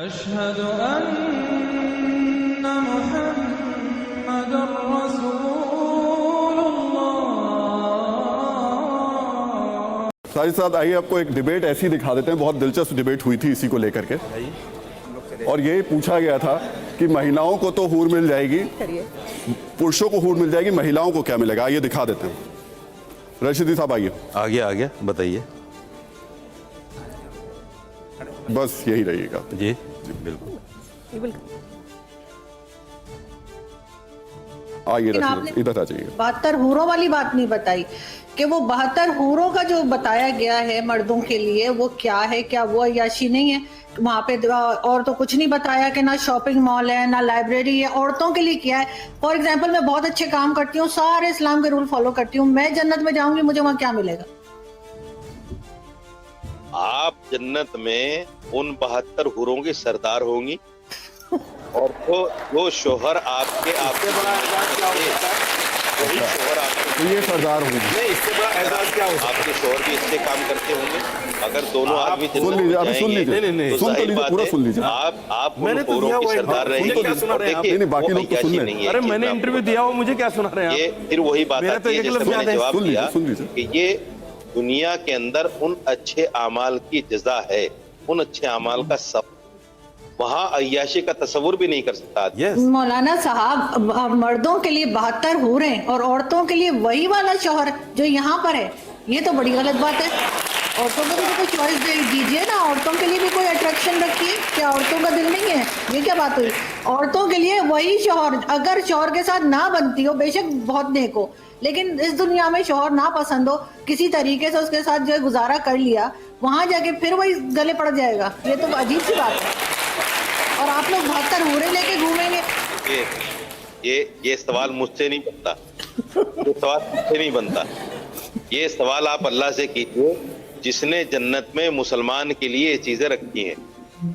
अशहदु अन्ना मुहम्मदुर रसूलुल्लाह। साजिद साहब, आइए आपको एक डिबेट ऐसी दिखा देते हैं। बहुत दिलचस्प डिबेट हुई थी इसी को लेकर के, और यही पूछा गया था कि महिलाओं को तो हूर मिल जाएगी, पुरुषों को हूर मिल जाएगी, महिलाओं को क्या मिलेगा? आइए दिखा देते हैं। रशीदी साहब आइए। आ गया बताइए। बस यही रहिएगा जी बिल्कुल। आइए रशीदी, इधर आ जाइए। 72 हूरों वाली बात नहीं बताई कि वो 72 हूरों का जो बताया गया है मर्दों के लिए वो क्या है, क्या वो अय्याशी नहीं है वहाँ पे? और तो कुछ नहीं बताया कि ना शॉपिंग मॉल है ना लाइब्रेरी है। औरतों के लिए क्या है? फॉर एग्जाम्पल मैं बहुत अच्छे काम करती हूँ, सारे इस्लाम के रूल फॉलो करती हूँ, मैं जन्नत में जाऊंगी, मुझे वहाँ क्या मिलेगा? आप जन्नत में उन 72 हूरों की सरदार होंगी, और वो शोहर आपके बड़ा एजाज क्या हो सकता है? वही शोहर आपके, तो ये सरदार होंगे। नहीं, इससे बड़ा एजाज क्या हो सकता है? आपके शोहर भी अच्छे काम करते होंगे। अगर दोनों आदमी सुन लीजिए, अभी सुन लीजिए, सुन तो लीजिए, पूरा सुन लीजिए। आप उन हूरों की सरदार रहेंगे। नहीं, बाकी लोग तो सुन लें। अरे मैंने इंटरव्यू दिया हो, मुझे क्या सुना रहे हैं? ये फिर वही बात आती है जैसे मैंने जवाब दिया कि ये दुनिया के अंदर उन अच्छे अमाल की जज़ा है, उन अच्छे अमाल का सब, वहाँ अय्याशी का तस्वुर भी नहीं कर सकता। मौलाना साहब, मर्दों के लिए 72 हूरें और औरतों के लिए वही वाला शौहर जो यहाँ पर है, ये तो बड़ी गलत बात है। औरतों को भी कोई चॉइस दीजिए ना, औरतों के लिए भी कोई अट्रैक्शन रखिए। क्या औरतों का दिल नहीं है? ये क्या बात हुई? औरतों के लिए वही शौहर, अगर शौहर के साथ ना बनती हो, बेशक बहुत नेक हो, लेकिन इस दुनिया में शौहर ना पसंद हो, किसी तरीके से उसके साथ जो है गुजारा कर लिया, वहां जाके फिर वही गले पड़ जाएगा। ये तो अजीब सी बात है। और आप लोग 72 हूरे लेके घूमेंगे। ये सवाल मुझसे नहीं बनता, ये सवाल मुझसे नहीं बनता। ये सवाल आप अल्लाह से कीजिए जिसने जन्नत में मुसलमान के लिए ये चीजें रखी हैं।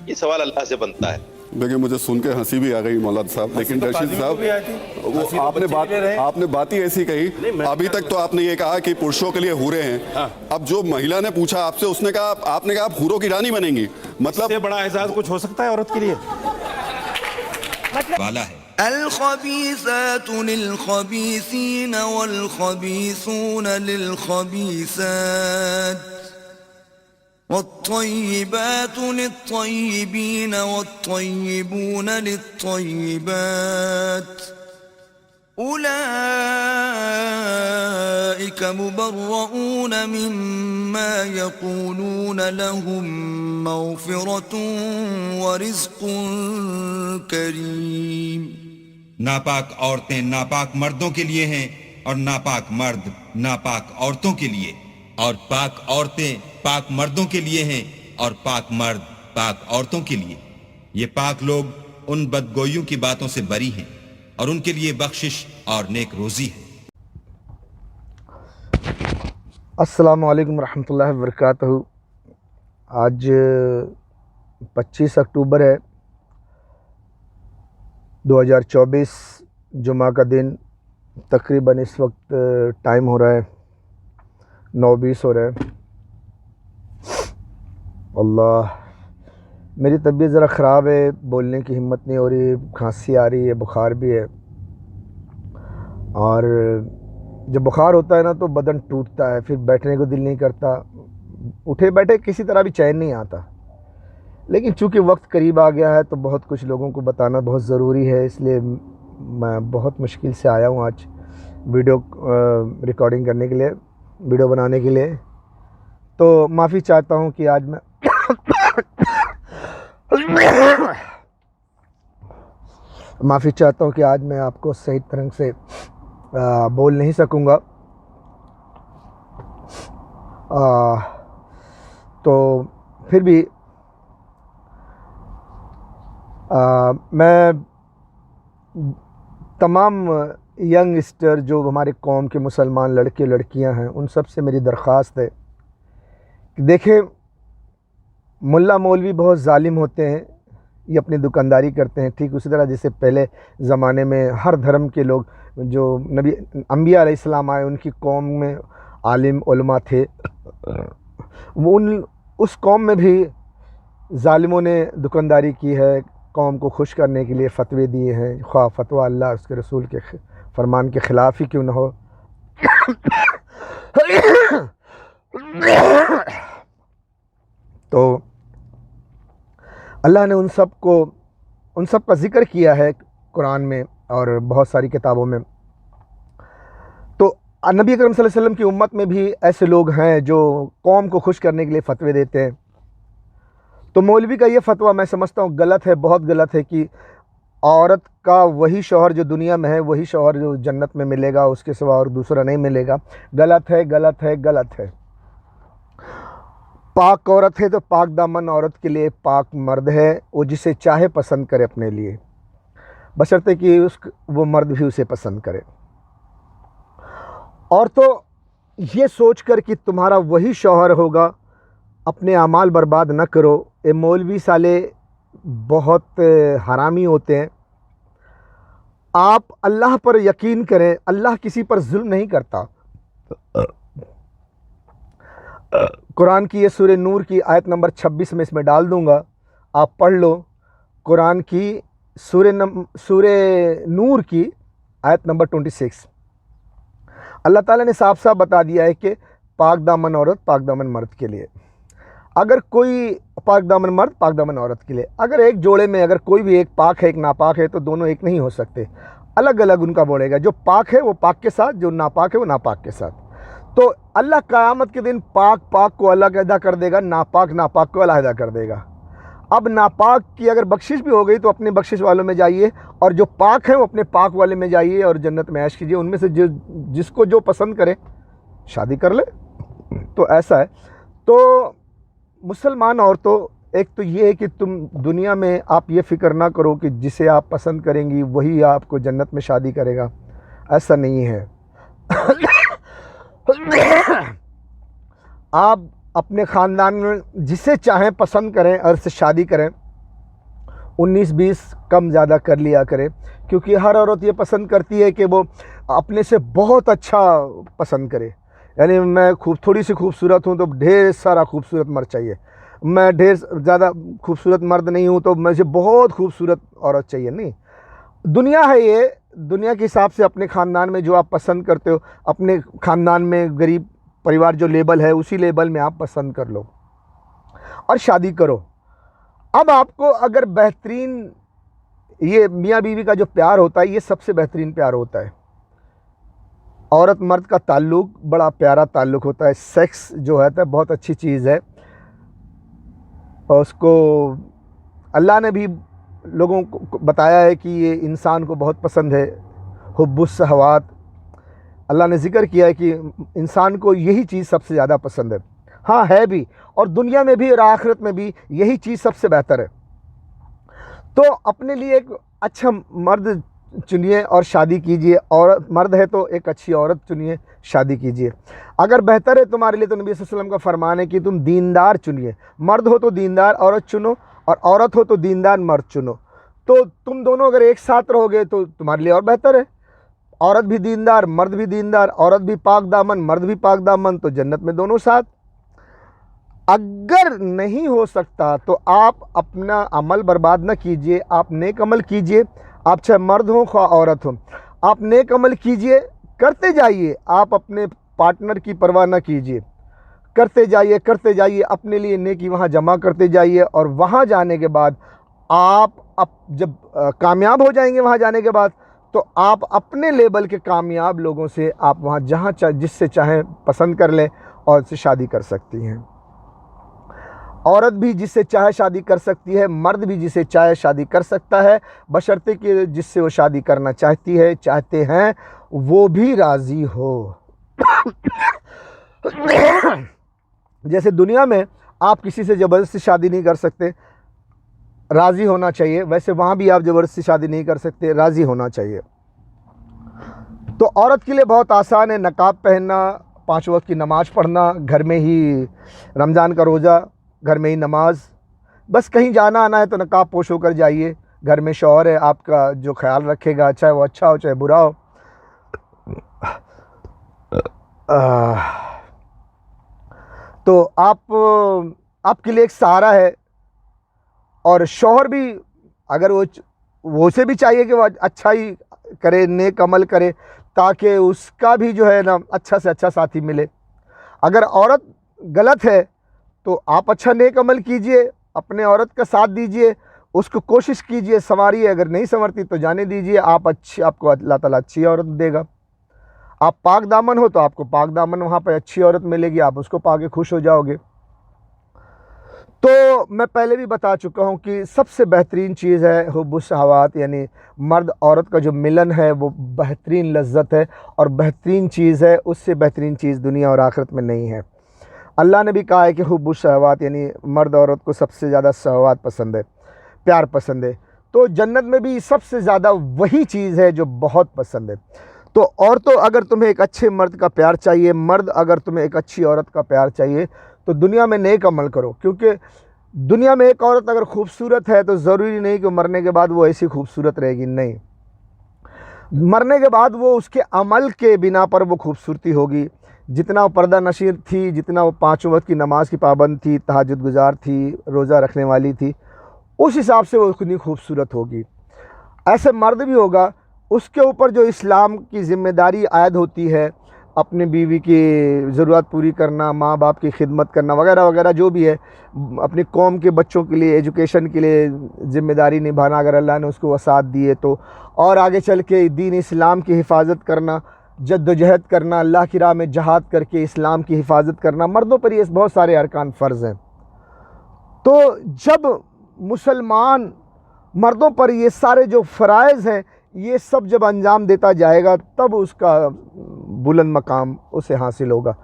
ये सवाल अल्लाह से बनता है। देखिए, मुझे सुन के हंसी भी आ गई मौलाना साहब, लेकिन रशीद साहब वो आपने बात ही ऐसी कही। अभी तक तो आपने ये कहा कि पुरुषों के लिए हूरे हैं। अब जो महिला ने पूछा आपसे, उसने कहा, आपने कहा आप हूरों की रानी बनेंगी। मतलब इससे बड़ा एजाज कुछ हो सकता है औरत के लिए? वाला है अल-खबीसातु लिल-खबीसीन वल-खबीसून लिल-खबीसात वत्तय्यिबातु लित्तय्यिबीन वत्तय्यिबून लित्तय्यिबात उलाइक मुबर्रऊन मिम्मा यक़ूलून लहुम मग़फ़िरतुन व रिज़्क़ुन करीम। नापाक औरतें नापाक मर्दों के लिए हैं और नापाक मर्द नापाक औरतों के लिए, और पाक औरतें पाक मर्दों के लिए हैं और पाक मर्द पाक औरतों के लिए। ये पाक लोग उन बदगोइयों की बातों से बरी हैं और उनके लिए बख्शिश और नेक रोजी है। अस्सलामु अलैकुम रहमतुल्लाहि व बरकातहू। आज 25 अक्टूबर है 2024, जुमा का दिन। तकरीबन इस वक्त टाइम हो रहा है 9:20 हो रहा है। अल्लाह, मेरी तबीयत ज़रा ख़राब है, बोलने की हिम्मत नहीं हो रही, खांसी आ रही है, बुखार भी है। और जब बुखार होता है ना तो बदन टूटता है, फिर बैठने को दिल नहीं करता, उठे बैठे किसी तरह भी चैन नहीं आता। लेकिन चूँकि वक्त करीब आ गया है तो बहुत कुछ लोगों को बताना बहुत ज़रूरी है, इसलिए मैं बहुत मुश्किल से आया हूँ आज वीडियो रिकॉर्डिंग करने के लिए, वीडियो बनाने के लिए। तो माफ़ी चाहता हूँ कि आज मैं माफ़ी चाहता हूँ कि आज मैं आपको सही तरह से बोल नहीं सकूँगा। तो फिर भी मैं तमाम यंगस्टर जो हमारे कौम के मुसलमान लड़के लड़कियां हैं, उन सब से मेरी दरख्वास्त है कि देखें, मुल्ला मौलवी बहुत जालिम होते हैं, ये अपनी दुकानदारी करते हैं। ठीक उसी तरह जैसे पहले ज़माने में हर धर्म के लोग, जो नबी अंबिया अलैहिस्सलाम आए, उनकी कौम में आलिम उलमा थे, वो उस कौम में भी ज़ालिमों ने दुकानदारी की है, कौम को खुश करने के लिए फतवे दिए हैं, ख्वाह फतवा अल्लाह उसके रसूल के फरमान के ख़िलाफ़ ही क्यों न हो। तो अल्लाह ने उन सब का ज़िक्र किया है कुरान में और बहुत सारी किताबों में। तो नबी अकरम सल्लल्लाहु अलैहि वसल्लम की उम्मत में भी ऐसे लोग हैं जो कौम को खुश करने के लिए फ़तवे देते हैं। तो मौलवी का ये फ़तवा मैं समझता हूँ गलत है, बहुत गलत है कि औरत का वही शौहर जो दुनिया में है वही शौहर जो जन्नत में मिलेगा, उसके सिवा और दूसरा नहीं मिलेगा। गलत है, गलत है, गलत है। पाक औरत है तो पाक दामन औरत के लिए पाक मर्द है, वो जिसे चाहे पसंद करे अपने लिए, बशर्ते कि वो मर्द भी उसे पसंद करे। और तो ये सोच कर कि तुम्हारा वही शौहर होगा, अपने अमाल बर्बाद न करो। ये मौलवी साले बहुत हरामी होते हैं। आप अल्लाह पर यकीन करें, अल्लाह किसी पर जुल्म नहीं करता। कुरान की ये सूरह नूर की आयत नंबर 26 में इसमें डाल दूंगा, आप पढ़ लो। कुरान की सूरह नूर की आयत नंबर 26। अल्लाह ताला ने साफ साफ बता दिया है कि पाक दामन औरत पाक दामन मर्द के लिए। अगर कोई पाक दामन मर्द पाक दामन औरत के लिए, अगर एक जोड़े में अगर कोई भी एक पाक है एक नापाक है तो दोनों एक नहीं हो सकते, अलग अलग उनका बोलेगा। जो पाक है वो पाक के साथ, जो नापाक है वो नापाक के साथ। तो अल्लाह क़यामत के दिन पाक पाक को अलग कर देगा, नापाक नापाक को अलग कर देगा। अब नापाक की अगर बख्शिश भी हो गई तो अपने बख्शिश वालों में जाइए, और जो पाक हैं वो अपने पाक वाले में जाइए और जन्नत में ऐश कीजिए। उनमें से जिसको जो पसंद करे शादी कर ले। तो ऐसा है। तो मुसलमान औरतों, एक तो ये है कि तुम दुनिया में आप ये फ़िक्र ना करो कि जिसे आप पसंद करेंगी वही आपको जन्नत में शादी करेगा, ऐसा नहीं है। आप अपने ख़ानदान में जिसे चाहें पसंद करें और उससे शादी करें, 19-20 कम ज़्यादा कर लिया करें, क्योंकि हर औरत ये पसंद करती है कि वो अपने से बहुत अच्छा पसंद करे। यानी मैं थोड़ी सी खूबसूरत हूँ तो ढेर सारा खूबसूरत मर्द चाहिए, मैं ढेर ज़्यादा खूबसूरत मर्द नहीं हूँ तो मुझे बहुत खूबसूरत औरत चाहिए। नहीं, दुनिया है ये, दुनिया के हिसाब से अपने ख़ानदान में जो आप पसंद करते हो, अपने ख़ानदान में गरीब परिवार जो लेबल है उसी लेबल में आप पसंद कर लो और शादी करो। अब आपको अगर बेहतरीन, ये मियाँ बीवी का जो प्यार होता है ये सबसे बेहतरीन प्यार होता है। औरत मर्द का ताल्लुक़ बड़ा प्यारा ताल्लुक़ होता है। सेक्स जो है तो बहुत अच्छी चीज़ है, और उसको अल्लाह ने भी लोगों को बताया है कि ये इंसान को बहुत पसंद है। हुब्बुस सहवात, अल्लाह ने ज़िक्र किया है कि इंसान को यही चीज़ सबसे ज़्यादा पसंद है। हाँ, है भी, और दुनिया में भी और आखिरत में भी यही चीज़ सबसे बेहतर है। तो अपने लिए एक अच्छा मर्द चुनिए और शादी कीजिए। औरत मर्द है तो एक अच्छी औरत चुनिए, शादी कीजिए। अगर बेहतर है तुम्हारे लिए तो नबी सल्लल्लाहु अलैहि वसल्लम का फरमान है कि तुम दीनदार चुनिए। मर्द हो तो दीनदार औरत चुनो, और औरत हो तो दीनदार मर्द चुनो। तो तुम दोनों अगर एक साथ रहोगे तो तुम्हारे लिए और बेहतर है। औरत भी दीनदार, मर्द भी दीनदार, औरत भी पाक दामन, मर्द भी पाक दामन, तो जन्नत में दोनों साथ। अगर नहीं हो सकता तो आप अपना अमल बर्बाद न कीजिए, आप नेक अमल कीजिए। आप चाहे मर्द हो ख्वाह औरत हो, आप नेक अमल कीजिए, करते जाइए। आप अपने पार्टनर की परवाह न कीजिए, करते जाइए, अपने लिए नेकी वहाँ जमा करते जाइए। और वहाँ जाने के बाद आप जब कामयाब हो जाएंगे, वहाँ जाने के बाद तो आप अपने लेवल के कामयाब लोगों से आप वहाँ जहाँ जिससे चाहें पसंद कर लें और उससे शादी कर सकती हैं। औरत भी जिससे चाहे शादी कर सकती है, मर्द भी जिसे चाहे शादी कर सकता है, बशर्ते कि जिससे वो शादी करना चाहते हैं वो भी राज़ी हो। जैसे दुनिया में आप किसी से ज़बरदस्ती शादी नहीं कर सकते, राज़ी होना चाहिए, वैसे वहाँ भी आप ज़बरदस्ती शादी नहीं कर सकते, राज़ी होना चाहिए। तो औरत के लिए बहुत आसान है, नकाब पहनना, 5 वक्त की नमाज़ पढ़ना, घर में ही रमज़ान का रोज़ा, घर में ही नमाज। बस कहीं जाना आना है तो नकाब पोश होकर जाइए। घर में शौहर है आपका जो ख्याल रखेगा, चाहे वो अच्छा हो चाहे बुरा हो। तो आपके लिए एक सहारा है, और शौहर भी अगर वो उसे भी चाहिए कि वो अच्छा ही करे, नेक अमल करे, ताकि उसका भी जो है ना अच्छा से अच्छा साथी मिले। अगर औरत गलत है तो आप अच्छा नेक अमल कीजिए, अपने औरत का साथ दीजिए, उसको कोशिश कीजिए, संवारिए। अगर नहीं संवरती तो जाने दीजिए, आपको अल्लाह ताला अच्छी औरत देगा। आप पाक दामन हो तो आपको पाक दामन वहाँ पर अच्छी औरत मिलेगी, आप उसको पाके खुश हो जाओगे। तो मैं पहले भी बता चुका हूँ कि सबसे बेहतरीन चीज़ है हुब्बुश शहवात, यानी मर्द औरत का जो मिलन है वो बेहतरीन लज्जत है और बेहतरीन चीज़ है। उससे बेहतरीन चीज़ दुनिया और आखिरत में नहीं है। अल्लाह ने भी कहा है कि हुब्बुश शहवात, यानी मर्द औरत को सबसे ज़्यादा शहवात पसंद है, प्यार पसंद है। तो जन्नत में भी सबसे ज़्यादा वही चीज़ है जो बहुत पसंद है। तो औरतों, अगर तुम्हें एक अच्छे मर्द का प्यार चाहिए, मर्द अगर तुम्हें एक अच्छी औरत का प्यार चाहिए, तो दुनिया में नेक अमल करो। क्योंकि दुनिया में एक औरत अगर खूबसूरत है तो ज़रूरी नहीं कि मरने के बाद वो ऐसी खूबसूरत रहेगी, नहीं। मरने के बाद वो उसके अमल के बिना पर वो खूबसूरती होगी। जितना वो पर्दा नशीर थी, जितना वो 5 वक्त की नमाज की पाबंद थी, तहज्जुद गुजार थी, रोज़ा रखने वाली थी, उस हिसाब से वो उतनी खूबसूरत होगी। ऐसे मर्द भी होगा, उसके ऊपर जो इस्लाम की ज़िम्मेदारी आयद होती है, अपनी बीवी की ज़रूरत पूरी करना, माँ बाप की खिदमत करना वगैरह वगैरह, जो भी है, अपनी कौम के बच्चों के लिए एजुकेशन के लिए ज़िम्मेदारी निभाना, अगर अल्लाह ने उसको वसात दिए तो, और आगे चल के दीन इस्लाम की हिफाजत करना, जद्दोजहद करना, अल्लाह की राह में जहाद करके इस्लाम की हिफाजत करना, मर्दों पर ये बहुत सारे अरकान फ़र्ज़ हैं। तो जब मुसलमान मर्दों पर ये सारे जो फ़राइज़ हैं, ये सब जब अंजाम देता जाएगा, तब उसका बुलंद मकाम उसे हासिल होगा।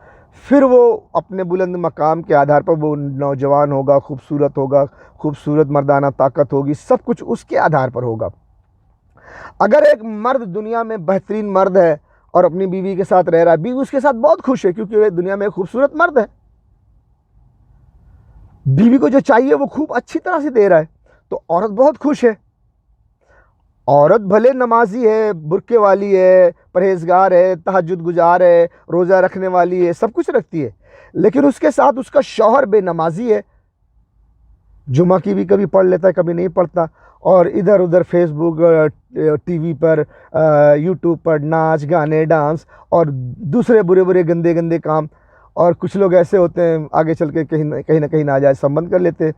फिर वो अपने बुलंद मकाम के आधार पर वो नौजवान होगा, खूबसूरत होगा, खूबसूरत मर्दाना ताकत होगी, सब कुछ उसके आधार पर होगा। अगर एक मर्द दुनिया में बेहतरीन मर्द है और अपनी बीवी के साथ रह रहा है, बीवी उसके साथ बहुत खुश है क्योंकि वह दुनिया में एक खूबसूरत मर्द है, बीवी को जो चाहिए वो खूब अच्छी तरह से दे रहा है, तो औरत बहुत खुश है। औरत भले नमाजी है, बुर्के वाली है, परहेजगार है, तहज्जुद गुजार है, रोज़ा रखने वाली है, सब कुछ रखती है, लेकिन उसके साथ उसका शौहर बेनमाजी है, जुमा की भी कभी पढ़ लेता है, कभी नहीं पढ़ता, और इधर उधर फेसबुक, टीवी पर, यूट्यूब पर नाच गाने, डांस और दूसरे बुरे बुरे गंदे गंदे काम। और कुछ लोग ऐसे होते हैं, आगे चल के कहीं ना कहीं नाजायज़ संबंध कर लेते हैं।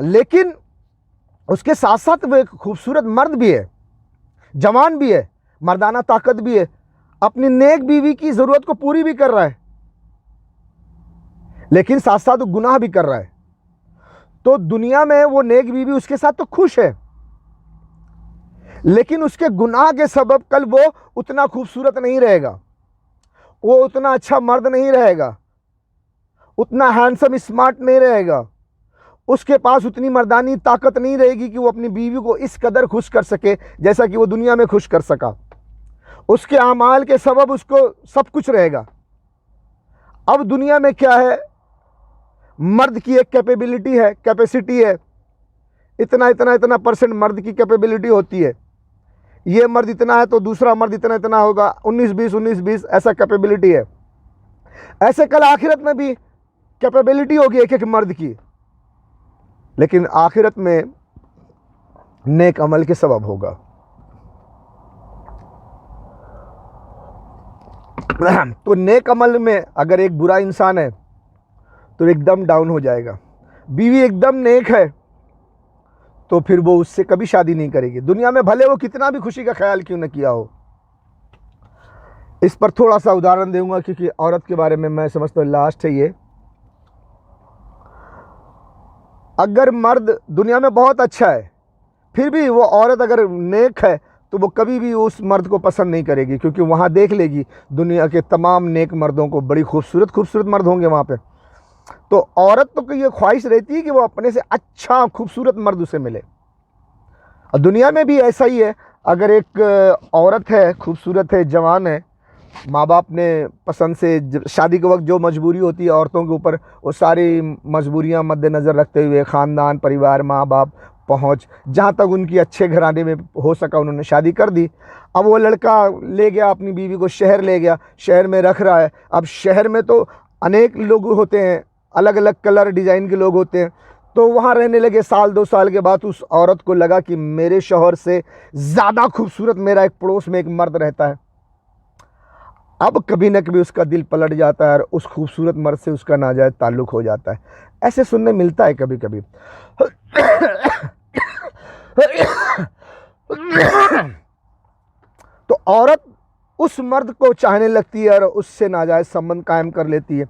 लेकिन उसके साथ साथ वो एक खूबसूरत मर्द भी है, जवान भी है, मर्दाना ताकत भी है, अपनी नेक बीवी की ज़रूरत को पूरी भी कर रहा है, लेकिन साथ साथ वो गुनाह भी कर रहा है। तो दुनिया में वो नेक बीवी उसके साथ तो खुश है, लेकिन उसके गुनाह के सबब कल वो उतना खूबसूरत नहीं रहेगा, वो उतना अच्छा मर्द नहीं रहेगा, उतना हैंडसम स्मार्ट नहीं रहेगा, उसके पास उतनी मर्दानी ताकत नहीं रहेगी कि वो अपनी बीवी को इस कदर खुश कर सके जैसा कि वो दुनिया में खुश कर सका। उसके अमाल के सबब उसको सब कुछ रहेगा। अब दुनिया में क्या है, मर्द की एक कैपेबिलिटी है, कैपेसिटी है, इतना परसेंट मर्द की कैपेबिलिटी होती है। ये मर्द इतना है तो दूसरा मर्द इतना होगा, 19-20 ऐसा कैपेबिलिटी है। ऐसे कल आखिरत में भी कैपेबिलिटी होगी एक एक मर्द की, लेकिन आखिरत में नेक अमल के सबब होगा। तो नेक अमल में अगर एक बुरा इंसान है तो एकदम डाउन हो जाएगा। बीवी एकदम नेक है तो फिर वो उससे कभी शादी नहीं करेगी, दुनिया में भले वो कितना भी खुशी का ख्याल क्यों न किया हो। इस पर थोड़ा सा उदाहरण दूंगा क्योंकि औरत के बारे में मैं समझता हूँ लास्ट है ये। अगर मर्द दुनिया में बहुत अच्छा है, फिर भी वो औरत अगर नेक है तो वो कभी भी उस मर्द को पसंद नहीं करेगी, क्योंकि वहाँ देख लेगी दुनिया के तमाम नेक मर्दों को, बड़ी खूबसूरत मर्द होंगे वहाँ पे। तो औरत तो ये ख्वाहिश रहती है कि वो अपने से अच्छा खूबसूरत मर्द उसे मिले। और दुनिया में भी ऐसा ही है, अगर एक औरत है, खूबसूरत है, जवान है, माँ बाप ने पसंद से शादी के वक्त जो मजबूरी होती है औरतों के ऊपर, वो सारी मजबूरियाँ मद्देनज़र रखते हुए ख़ानदान, परिवार, माँ बाप, पहुँच, जहाँ तक उनकी अच्छे घराने में हो सका उन्होंने शादी कर दी। अब वो लड़का ले गया अपनी बीवी को, शहर ले गया, शहर में रख रहा है। अब शहर में तो अनेक लोग होते हैं, अलग अलग कलर डिज़ाइन के लोग होते हैं, तो वहाँ रहने लगे। साल 2 साल के बाद उस औरत को लगा कि मेरे शौहर से ज़्यादा खूबसूरत मेरा एक पड़ोस में एक मर्द रहता है। अब कभी न कभी उसका दिल पलट जाता है और उस खूबसूरत मर्द से उसका नाजायज़ ताल्लुक़ हो जाता है। ऐसे सुनने मिलता है कभी कभी। तो औरत उस मर्द को चाहने लगती है और उससे नाजायज़ संबंध कायम कर लेती है।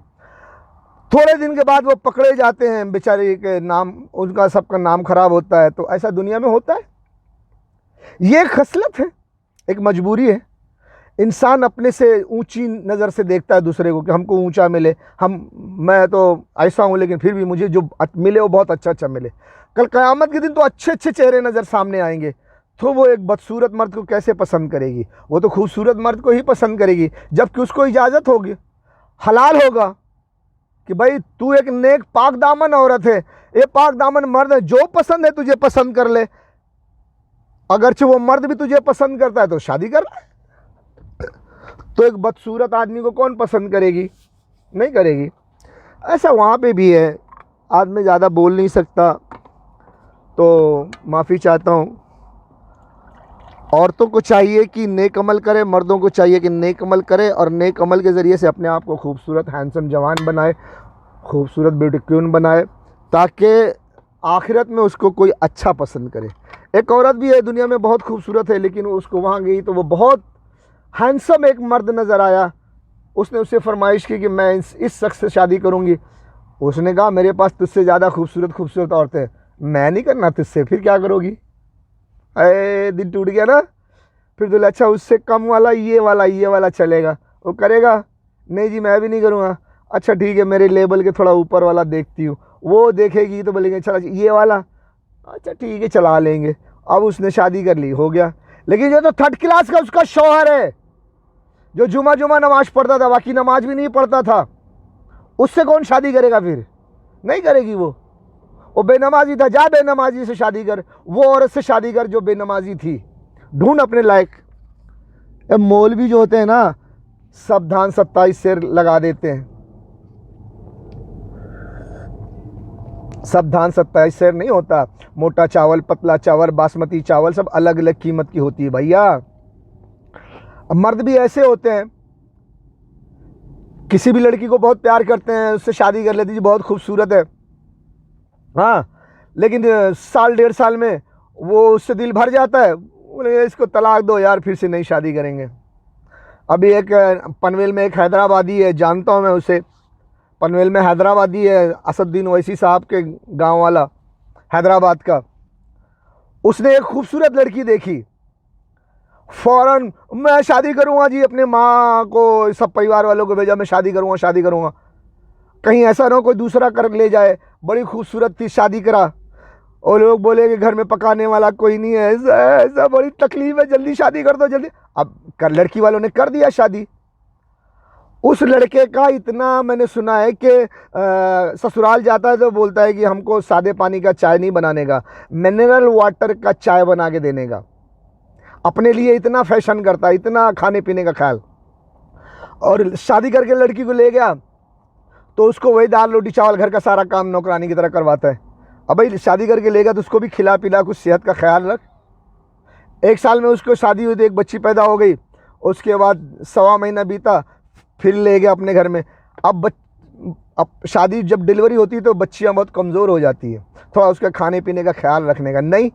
थोड़े दिन के बाद वो पकड़े जाते हैं, बेचारे के नाम, उनका सबका नाम खराब होता है। तो ऐसा दुनिया में होता है। ये एक खसलत है, एक मजबूरी है। इंसान अपने से ऊंची नज़र से देखता है दूसरे को कि हमको ऊंचा मिले, मैं तो ऐसा हूँ लेकिन फिर भी मुझे जो मिले वो बहुत अच्छा मिले। कल क़यामत के दिन तो अच्छे अच्छे चेहरे नज़र सामने आएंगे, तो वो एक बदसूरत मर्द को कैसे पसंद करेगी? वो तो खूबसूरत मर्द को ही पसंद करेगी, जबकि उसको इजाज़त होगी, हलाल होगा कि भाई तू एक नेक पाक दामन औरत है, ये पाक दामन मर्द है, जो पसंद है तुझे पसंद कर ले। अगरचे वो मर्द भी तुझे पसंद करता है तो शादी कर। तो एक बदसूरत आदमी को कौन पसंद करेगी? नहीं करेगी। ऐसा वहाँ पे भी है। आज मैं ज़्यादा बोल नहीं सकता तो माफ़ी चाहता हूँ। औरतों को चाहिए कि नेक अमल करे, मर्दों को चाहिए कि नेक अमल करे और नेक अमल के ज़रिए से अपने आप को खूबसूरत हैंडसम जवान बनाए, खूबसूरत ब्यूटी क्वीन बनाए, ताकि आखिरत में उसको कोई अच्छा पसंद करे। एक औरत भी है दुनिया में बहुत खूबसूरत है, लेकिन उसको वहाँ गई तो वो बहुत हैंडसम एक मर्द नज़र आया। उसने उससे फरमाइश की कि मैं इस शख्स से शादी करूँगी। उसने कहा मेरे पास तुझसे ज़्यादा खूबसूरत औरतें, मैं नहीं करना तुझसे। फिर क्या करोगी? दिल टूट गया ना। फिर तो अच्छा उससे कम वाला ये वाला चलेगा, वो करेगा? नहीं जी मैं भी नहीं करूँगा। अच्छा ठीक है, मेरे लेवल के थोड़ा ऊपर वाला देखती हूँ, वो देखेगी तो बोलेंगे चला ये वाला, अच्छा ठीक है चला लेंगे। अब उसने शादी कर ली, हो गया। लेकिन जो तो 3rd क्लास का उसका शौहर है, जो जुमा नमाज पढ़ता था, बाकी नमाज भी नहीं पढ़ता था, उससे कौन शादी करेगा? फिर नहीं करेगी। वो बेनमाजी था, जा बेनमाजी से शादी कर, वो औरत से शादी कर जो बेनमाजी थी। ढूंढ अपने लायक। मौलवी जो होते हैं ना, सावधान 27 शेर लगा देते हैं। सावधान 27 शेर नहीं होता। मोटा चावल, पतला चावल, बासमती चावल सब अलग अलग कीमत की होती है भैया। मर्द भी ऐसे होते हैं, किसी भी लड़की को बहुत प्यार करते हैं, उससे शादी कर लेती जी, बहुत खूबसूरत है, हाँ, लेकिन 1.5 साल में वो उससे दिल भर जाता है, बोले इसको तलाक दो यार, फिर से नई शादी करेंगे। अभी एक पनवेल में एक हैदराबादी है, जानता हूँ मैं उसे। पनवेल में हैदराबादी है, असदुद्दीन ओवैसी साहब के गांव वाला, हैदराबाद का। उसने एक खूबसूरत लड़की देखी, फ़ौरन मैं शादी करूँगा जी, अपने माँ को, सब परिवार वालों को भेजा, मैं शादी करूँगा। कहीं ऐसा ना हो कोई दूसरा कर ले जाए। बड़ी खूबसूरत थी, शादी करा, और लोग बोले कि घर में पकाने वाला कोई नहीं है, ऐसा बड़ी तकलीफ है, जल्दी शादी कर दो जल्दी। अब लड़की वालों ने कर दिया शादी। उस लड़के का इतना मैंने सुना है कि ससुराल जाता है तो बोलता है कि हमको सादे पानी का चाय नहीं बनाने का, मिनरल वाटर का चाय बना के देने का। अपने लिए इतना फैशन करता है, इतना खाने पीने का ख्याल। और शादी करके लड़की को ले गया तो उसको वही दाल रोटी चावल, घर का सारा काम नौकरानी की तरह करवाता है। अब भाई शादी करके ले गया तो उसको भी खिला पिला, कुछ सेहत का ख्याल रख। 1 साल में उसको शादी हुई तो एक बच्ची पैदा हो गई। उसके बाद 1.25 महीना बीता, फिर ले गया अपने घर में। अब शादी जब डिलीवरी होती है तो बच्चियाँ बहुत कमज़ोर हो जाती है, थोड़ा उसका खाने पीने का ख्याल रखने का। नहीं,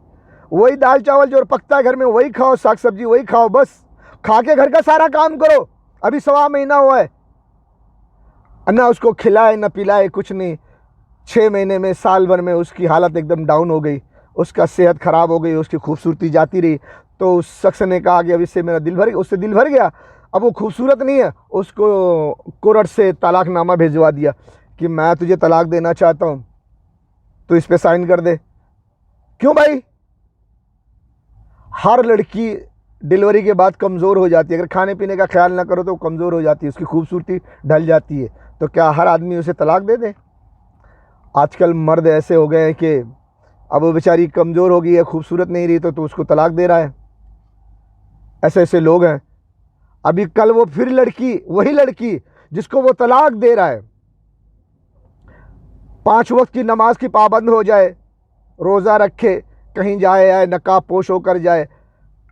वही दाल चावल जो पकता है घर में वही खाओ, साग सब्जी वही खाओ, बस खा के घर का सारा काम करो। अभी 1.25 महीना हुआ है, ना उसको खिलाए ना पिलाए, कुछ नहीं। 6 महीने में, साल भर में उसकी हालत एकदम डाउन हो गई, उसका सेहत ख़राब हो गई, उसकी खूबसूरती जाती रही। तो उस शख्स ने कहा कि अब इससे मेरा दिल भर, उससे दिल भर गया, अब वो खूबसूरत नहीं है। उसको कोर्ट से तलाकनामा भिजवा दिया कि मैं तुझे तलाक देना चाहता हूँ, तो इस पे साइन कर दे। क्यों भाई? हर लड़की डिलीवरी के बाद कमज़ोर हो जाती है, अगर खाने पीने का ख्याल ना करो तो कमज़ोर हो जाती है, उसकी खूबसूरती ढल जाती है। तो क्या हर आदमी उसे तलाक दे दे? आजकल मर्द ऐसे हो गए हैं कि अब वो बेचारी कमज़ोर हो गई है, खूबसूरत नहीं रही तो उसको तलाक दे रहा है। ऐसे ऐसे लोग हैं। अभी कल वो फिर वही लड़की जिसको वो तलाक दे रहा है, 5 वक्त की नमाज की पाबंद हो जाए, रोज़ा रखे, कहीं जाए आए नकाब पोश होकर जाए,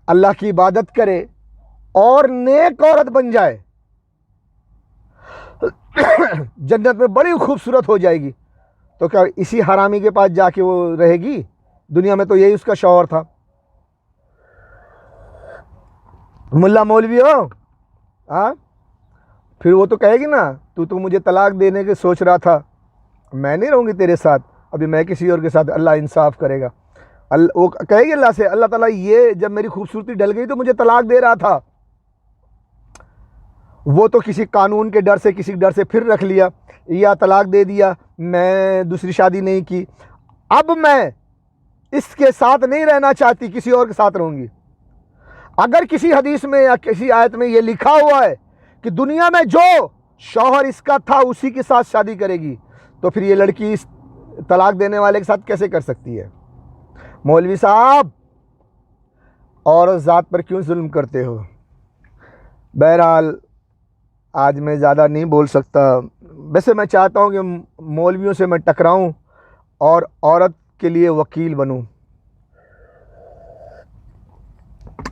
अल्लाह की इबादत करे और नेक औरत बन जाए, जन्नत में बड़ी खूबसूरत हो जाएगी। तो क्या इसी हरामी के पास जाके वो रहेगी? दुनिया में तो यही उसका शौहर था। मुल्ला मौलवी हो, हाँ, फिर वो तो कहेगी ना, तू तो मुझे तलाक देने के सोच रहा था, मैं नहीं रहूँगी तेरे साथ, अभी मैं किसी और के साथ, अल्लाह इंसाफ करेगा। वो कहेगी अल्लाह से, अल्लाह ताला ये जब मेरी खूबसूरती ढल गई तो मुझे तलाक दे रहा था, वो तो किसी कानून के डर से, किसी डर से फिर रख लिया या तलाक दे दिया, मैं दूसरी शादी नहीं की, अब मैं इसके साथ नहीं रहना चाहती, किसी और के साथ रहूँगी। अगर किसी हदीस में या किसी आयत में ये लिखा हुआ है कि दुनिया में जो शौहर इसका था उसी के साथ शादी करेगी, तो फिर ये लड़की इस तलाक देने वाले के साथ कैसे कर सकती है? मौलवी साहब, औरत ज़ात पर क्यों जुल्म करते हो? बहरहाल आज मैं ज़्यादा नहीं बोल सकता। वैसे मैं चाहता हूँ कि मौलवियों से मैं टकराऊँ और औरत के लिए वकील बनूँ।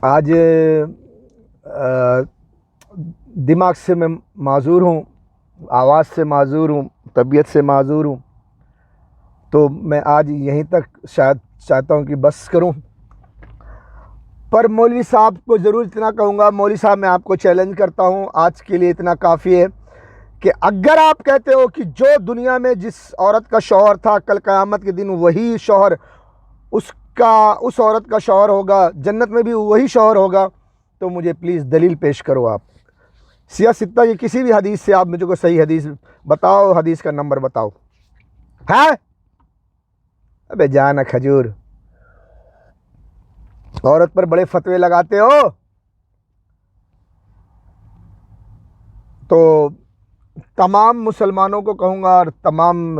आज दिमाग से मैं माजूर हूँ, आवाज़ से माजूर हूँ, तबीयत से माजूर हूँ, तो मैं आज यहीं तक शायद चाहता हूँ कि बस करूँ। पर मौलवी साहब को ज़रूर इतना कहूँगा, मौलवी साहब मैं आपको चैलेंज करता हूँ, आज के लिए इतना काफ़ी है कि अगर आप कहते हो कि जो दुनिया में जिस औरत का शौहर था, कल क़यामत के दिन वही शौहर उस औरत का शौहर होगा, जन्नत में भी वही शौहर होगा, तो मुझे प्लीज़ दलील पेश करो। आप सिया सित्ता की किसी भी हदीस से आप मुझे को सही हदीस बताओ, हदीस का नंबर बताओ। है अबे जाना खजूर, औरत पर बड़े फतवे लगाते हो। तो तमाम मुसलमानों को कहूँगा और तमाम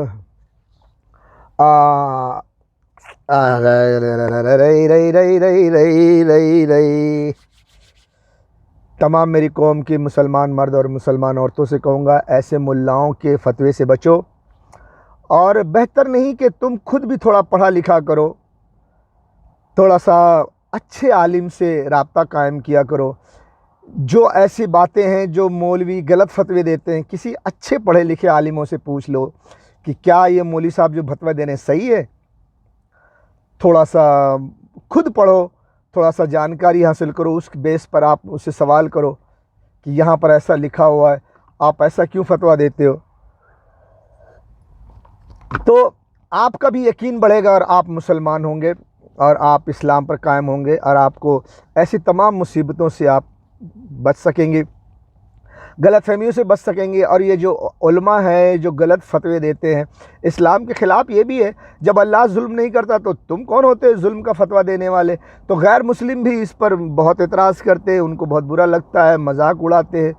तमाम मेरी कौम की मुसलमान मर्द और मुसलमान औरतों से कहूँगा, ऐसे मुल्लाओं के फतवे से बचो, और बेहतर नहीं कि तुम खुद भी थोड़ा पढ़ा लिखा करो, थोड़ा सा अच्छे आलिम से राब्ता कायम किया करो। जो ऐसी बातें हैं जो मौलवी गलत फतवे देते हैं, किसी अच्छे पढ़े लिखे आलिमों से पूछ लो कि क्या ये मौलवी साहब जो फतवा दे रहे हैं सही है। थोड़ा सा खुद पढ़ो, थोड़ा सा जानकारी हासिल करो, उस बेस पर आप उससे सवाल करो कि यहाँ पर ऐसा लिखा हुआ है, आप ऐसा क्यों फतवा देते हो। तो आपका भी यकीन बढ़ेगा और आप मुसलमान होंगे और आप इस्लाम पर कायम होंगे और आपको ऐसी तमाम मुसीबतों से आप बच सकेंगे, गलत फहमियों से बच सकेंगे। और ये जो उलमा है जो गलत फतवे देते हैं इस्लाम के ख़िलाफ़, ये भी है, जब अल्लाह जुल्म नहीं करता तो तुम कौन होते हो जुल्म का फतवा देने वाले। तो गैर मुस्लिम भी इस पर बहुत एतराज़ करते हैं, उनको बहुत बुरा लगता है, मजाक उड़ाते हैं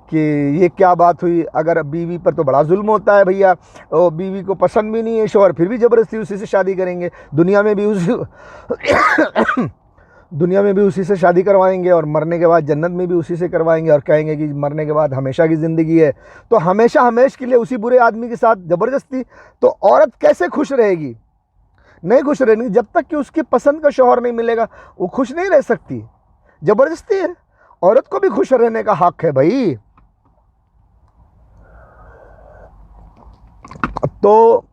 कि ये क्या बात हुई। अगर बीवी पर तो बड़ा जुल्म होता है भैया, और बीवी को पसंद भी नहीं है शौहर, फिर भी ज़बरदस्ती उसी से शादी करेंगे, दुनिया में भी उसी से शादी करवाएंगे और मरने के बाद जन्नत में भी उसी से करवाएंगे और कहेंगे कि मरने के बाद हमेशा की ज़िंदगी है। तो हमेशा हमेश के लिए उसी बुरे आदमी के साथ ज़बरदस्ती, तो औरत कैसे खुश रहेगी? नहीं खुश रहेगी जब तक कि उसकी पसंद का शौहर नहीं मिलेगा, वो खुश नहीं रह सकती। ज़बरदस्ती है, औरत को भी खुश रहने का हक़ है भाई। तो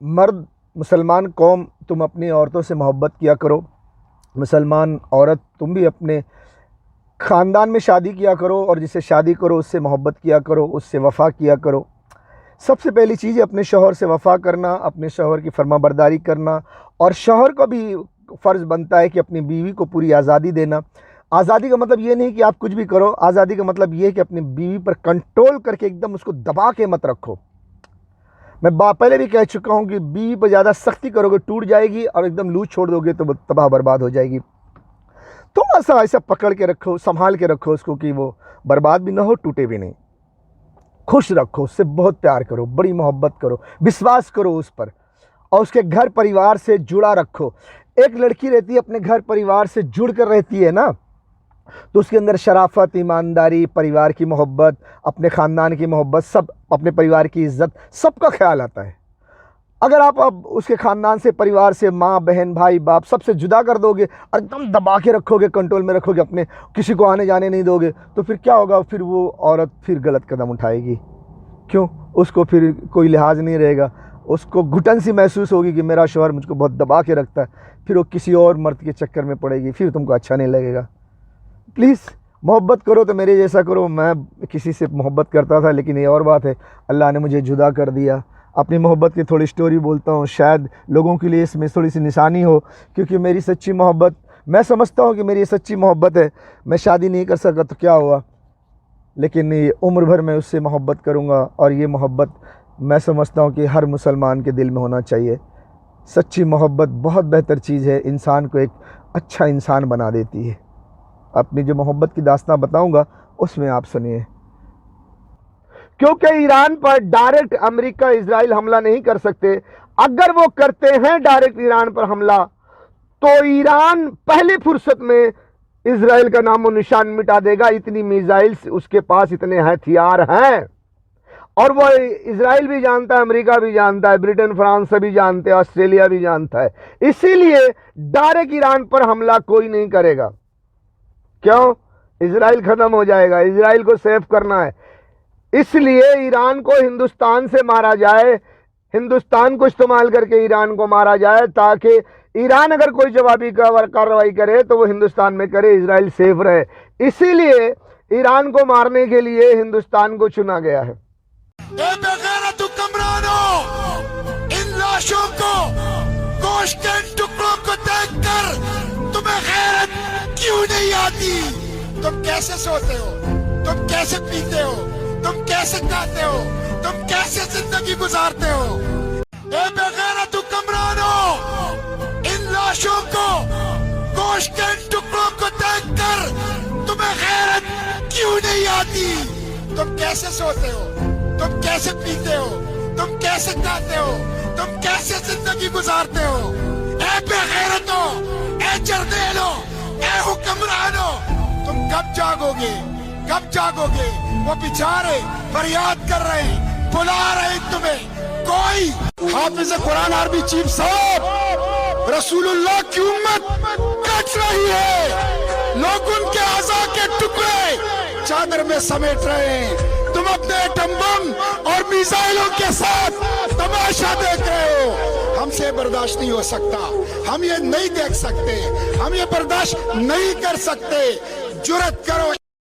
मर्द, मुसलमान कौम, तुम अपनी औरतों से मोहब्बत किया करो। मुसलमान औरत, तुम भी अपने ख़ानदान में शादी किया करो और जिससे शादी करो उससे मोहब्बत किया करो, उससे वफ़ा किया करो। सबसे पहली चीज़ है अपने शौहर से वफ़ा करना, अपने शौहर की फरमाबरदारी करना, और शौहर को भी फ़र्ज़ बनता है कि अपनी बीवी को पूरी आज़ादी देना। आज़ादी का मतलब ये नहीं कि आप कुछ भी करो, आज़ादी का मतलब ये है कि अपनी बीवी पर कंट्रोल करके एकदम उसको दबा के मत रखो। मैं पहले भी कह चुका हूँ कि बीवी पर ज़्यादा सख्ती करोगे टूट जाएगी, और एकदम लूज छोड़ दोगे तो तबाह बर्बाद हो जाएगी। थोड़ा सा ऐसा पकड़ के रखो, संभाल के रखो उसको कि वो बर्बाद भी ना हो, टूटे भी नहीं। खुश रखो, उससे बहुत प्यार करो, बड़ी मोहब्बत करो, विश्वास करो उस पर, और उसके घर परिवार से जुड़ा रखो। एक लड़की रहती है अपने घर परिवार से जुड़ कर रहती है ना, तो उसके अंदर शराफत, ईमानदारी, परिवार की मोहब्बत, अपने ख़ानदान की मोहब्बत, सब, अपने परिवार की इज़्ज़त, सबका ख्याल आता है। अगर आप अब उसके ख़ानदान से, परिवार से, माँ बहन भाई बाप सबसे जुदा कर दोगे और एकदम दबा के रखोगे, कंट्रोल में रखोगे, अपने किसी को आने जाने नहीं दोगे, तो फिर क्या होगा? फिर वो औरत फिर गलत कदम उठाएगी। क्यों? उसको फिर कोई लिहाज नहीं रहेगा, उसको घुटन सी महसूस होगी कि मेरा शौहर मुझको बहुत दबा के रखता है, फिर वो किसी और मर्द के चक्कर में पड़ेगी, फिर तुमको अच्छा नहीं लगेगा। प्लीज़ मोहब्बत करो तो मेरे जैसा करो। मैं किसी से मोहब्बत करता था, लेकिन ये और बात है, अल्लाह ने मुझे जुदा कर दिया। अपनी मोहब्बत की थोड़ी स्टोरी बोलता हूँ, शायद लोगों के लिए इसमें थोड़ी सी निशानी हो, क्योंकि मेरी सच्ची मोहब्बत, मैं समझता हूँ कि मेरी सच्ची मोहब्बत है। मैं शादी नहीं कर सका तो क्या हुआ, लेकिन ये उम्र भर मैं उससे मोहब्बत करूँगा, और ये मोहब्बत मैं समझता हूँ कि हर मुसलमान के दिल में होना चाहिए। सच्ची मोहब्बत बहुत बेहतर चीज़ है, इंसान को एक अच्छा इंसान बना देती है। अपनी जो मोहब्बत की दास्तां बताऊँगा उसमें आप सुनिए। क्योंकि ईरान पर डायरेक्ट अमेरिका इजराइल हमला नहीं कर सकते। अगर वो करते हैं डायरेक्ट ईरान पर हमला, तो ईरान पहली फुर्सत में इजराइल का नामो निशान मिटा देगा। इतनी मिसाइल्स उसके पास, इतने हथियार हैं, और वो इजराइल भी जानता है, अमेरिका भी जानता है, ब्रिटेन फ्रांस सभी जानते हैं, ऑस्ट्रेलिया भी जानता है। इसीलिए डायरेक्ट ईरान पर हमला कोई नहीं करेगा। क्यों? इजराइल खत्म हो जाएगा, इजराइल को सेव करना है। इसलिए ईरान को हिंदुस्तान से मारा जाए, हिंदुस्तान को इस्तेमाल करके ईरान को मारा जाए, ताकि ईरान अगर कोई जवाबी कार्रवाई करे तो वो हिंदुस्तान में करे, इजराइल सेफ रहे। इसीलिए ईरान को मारने के लिए हिंदुस्तान को चुना गया है। इन लाशों को, गोश्त के टुकड़ों को देखकर तुम्हें गैरत क्यों नहीं आती? तुम कैसे सोते हो? तुम कैसे पीते हो? तुम कैसे खाते हो? तुम कैसे जिंदगी गुजारते हो? ए बेगैरत हुक्मरानो, इन लाशों को, गोश्त के टुकड़ों को देखकर तुम्हें गैरत क्यों नहीं आती? तुम कैसे सोते हो? तुम कैसे पीते हो? तुम कैसे खाते हो? तुम कैसे जिंदगी गुजारते हो? ए बेगैरतो, ए जर्देलो, ए हुक्मरानो, तुम कब जागोगे? कब जागोगे? वो बेचारे फरियाद कर रहे हैं, बुला रहे हैं तुम्हें। कोई हाफिज कुरान आरबी चीफ साहब रसूलुल्लाह की उम्मत कट रही है, लोग उनके आज़ा के टुकड़े चादर में समेट रहे हैं। तुम अपने एटम बम और मिसाइलों के साथ तमाशा देख रहे हो। हमसे बर्दाश्त नहीं हो सकता, हम ये नहीं देख सकते, हम ये बर्दाश्त नहीं कर सकते। जुर्रत करो